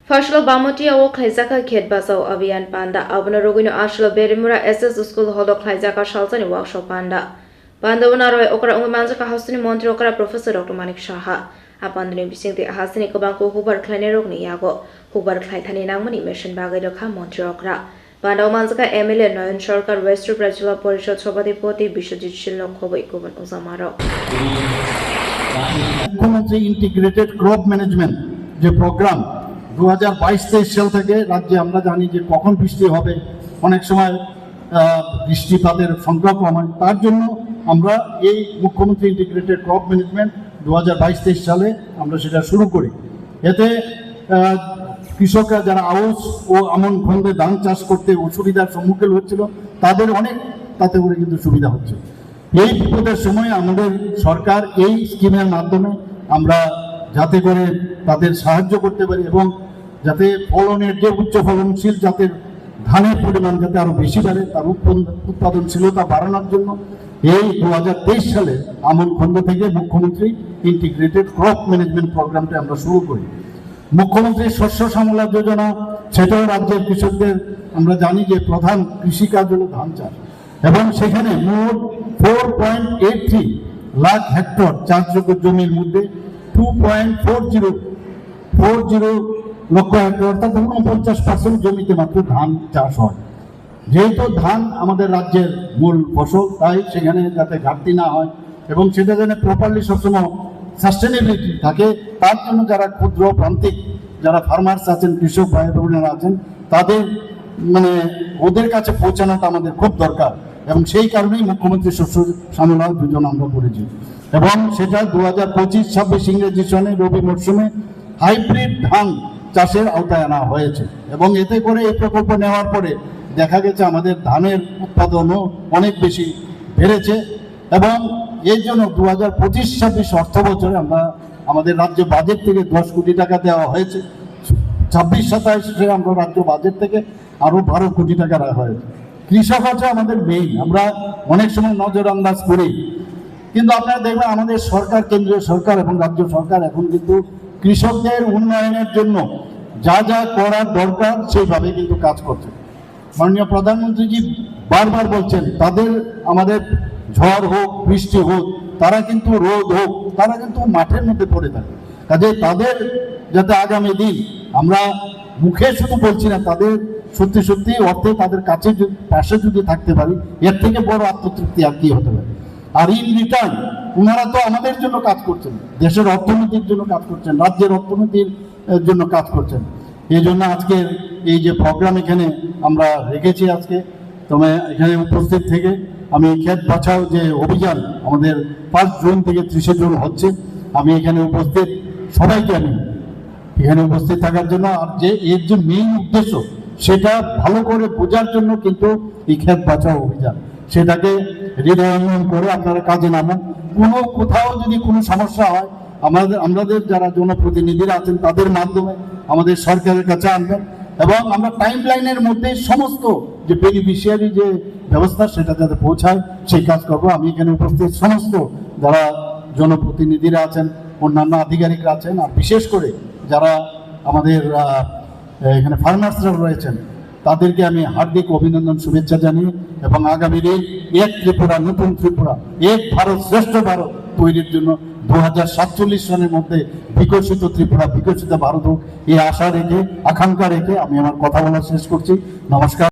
Fashlo Bamotia o Kaisaka Kid Basau Avian Panda, Abunarugino Ashlo Berimura SS School Hodok Kaisaka Shaltani Workshop Panda. Panda Unaro Okra Umanzaka Hostini Montrokara Professor Dr. Manik Shaha. Abandoni Bising the Hasani Kobanko Hubar Klenerok Niago, Hubar Klaitani Namani Mission Bagadoka Montrokra. Panda Umanzaka Emily Noyan Shorka Western Brazil Porisha Sobati Poti Bishojit Shilno Kobo Ikuban Uzamaro. Integrated Crop Management, the program. 2022 সাল থেকে রাজ্যে আমরা জানি যে কখন বৃষ্টি হবে, অনেক সময় বৃষ্টিপাতের সংখ্যা কম হয়, তার জন্য আমরা এই মুখ্যমন্ত্রী ইন্টিগ্রেটেড ক্রপ ম্যানেজমেন্ট 2022-23 সালে আমরা সেটা শুরু করি। এতে কৃষকরা যারা আউশ ও আমন খন্দে ধান চাষ করতে অসুবিধার সম্মুখীন হচ্ছিল তাদের অনেক তাতে করে কিন্তু সুবিধা হচ্ছে। এই বিপদের সময় আমাদের সরকার এই স্কিমের মাধ্যমে আমরা যাতে করে তাদের সাহায্য করতে পারি এবং যাতে ফলনের যে উচ্চ ফলনশীল জাতের ধানের পরিমাণ যাতে আরো বেশি বাড়ে, তার উৎপাদনশীলতা বাড়ানোর জন্য এই 2023 সালে আমন খন্ড থেকে মুখ্যমন্ত্রী ইন্টিগ্রেটেড ক্রপ ম্যানেজমেন্ট প্রোগ্রামটা আমরা শুরু করি। মুখ্যমন্ত্রী শস্য শ্যামলা যোজনা, সেটাও রাজ্যের কৃষকদের আমরা জানি যে প্রধান কৃষিকাজ হলো ধান চাষ, এবং সেখানে মোট 4.83 লাখ হেক্টর চাষযোগ্য জমির মধ্যে 2.40 লক্ষ হেক্টর অর্থাৎ 49% জমিতে মাত্র ধান চাষ হয়। যেহেতু ধান আমাদের রাজ্যের মূল ফসল, তাই সেখানে যাতে ঘাটতি না হয় এবং সেটা যেন প্রপারলি সবসময় সাস্টেনেবিলিটি থাকে, তার জন্য যারা ক্ষুদ্র প্রান্তিক যারা ফার্মার্স আছেন, কৃষক ভাই বোনেরা আছেন, তাদের ওদের কাছে পৌঁছানোটা আমাদের খুব দরকার, এবং সেই কারণেই মুখ্যমন্ত্রী শস্য শ্যামলা যোজনা আমরা করেছি। এবং সেটা 2025-26 ইংরেজি সনে রবি মরশুমে হাইব্রিড ধান চাষের আওতায় আনা হয়েছে, এবং এতে করে এই প্রকল্প নেওয়ার পরে দেখা গেছে আমাদের ধানের উৎপাদনও অনেক বেশি বেড়েছে। এবং এই জন্য 2025-26 অর্থ বছরে আমরা আমাদের রাজ্য বাজেট থেকে 10 কোটি টাকা দেওয়া হয়েছে। 26-27 আমরা রাজ্য বাজেট থেকে আরো 12 কোটি টাকা রাখা হয়েছে। কৃষক হচ্ছে আমাদের মেইন, আমরা অনেক সময় নজর আন্দাজ করি, কিন্তু আপনারা দেখবেন আমাদের সরকার, কেন্দ্রীয় সরকার এবং রাজ্য সরকার এখন কিন্তু কৃষকদের উন্নয়নের জন্য যা যা করার দরকার সেইভাবে কিন্তু কাজ করছে। মাননীয় প্রধানমন্ত্রীজি বারবার বলছেন তাদের আমাদের ঝড় হোক বৃষ্টি হোক, তারা কিন্তু রোদ হোক, তারা কিন্তু মাঠের মধ্যে পড়ে থাকে। কাজে তাদের যাতে আগামী দিন আমরা মুখে শুধু বলছি না, তাদের সত্যি সত্যি অর্থে তাদের কাছে পাশে যদি থাকতে পারি, এর থেকে বড় আত্মতৃপ্তি আর কি হতে পারে। আর ইন রিটার্ন ওনারা তো আমাদের জন্য কাজ করছেন, দেশের অর্থনীতির জন্য কাজ করছেন, রাজ্যের অর্থনীতির জন্য কাজ করছেন। এই জন্য আজকের এই যে প্রোগ্রাম এখানে আমরা রেখেছি আজকে, তবে এখানে উপস্থিত থেকে আমি ক্ষেত বাঁচাও যে অভিযান আমাদের 5 জুন থেকে 30 জুন হচ্ছে, আমি এখানে উপস্থিত সবাইকে আমি এখানে উপস্থিত থাকার জন্য, আর যে এর যে মেইন উদ্দেশ্য সেটা ভালো করে বোঝার জন্য কিন্তু এই ক্ষেত বাঁচাও অভিযান, সেটাকে হৃদয়ঙ্গম করে আপনারা কাজে নামান। কোথাও যদি কোনো সমস্যা হয় আমাদের যারা জনপ্রতিনিধিরা আছেন তাদের মাধ্যমে আমাদের সরকারের কাছে আনবেন, এবং আমরা টাইম লাইনের মধ্যে সমস্ত যে বেনিফিশিয়ারি যে ব্যবস্থা সেটা যাতে পৌঁছায় সেই কাজ করবো। আমি এখানে উপস্থিত সমস্ত যারা জনপ্রতিনিধিরা আছেন, অন্যান্য আধিকারিকরা আছেন, আর বিশেষ করে যারা আমাদের এখানে ফার্মার্সরা রয়েছেন তাদেরকে আমি হার্দিক অভিনন্দন শুভেচ্ছা জানিয়ে, এবং আগামী দিন এক ত্রিপুরা, নতুন ত্রিপুরা, এক ভারত শ্রেষ্ঠ ভারত তৈরির জন্য 2047 সনের মধ্যে বিকশিত ত্রিপুরা, বিকশিত ভারত হোক, এই আশা রেখে আকাঙ্ক্ষা রেখে আমি আমার কথা বলা শেষ করছি। নমস্কার।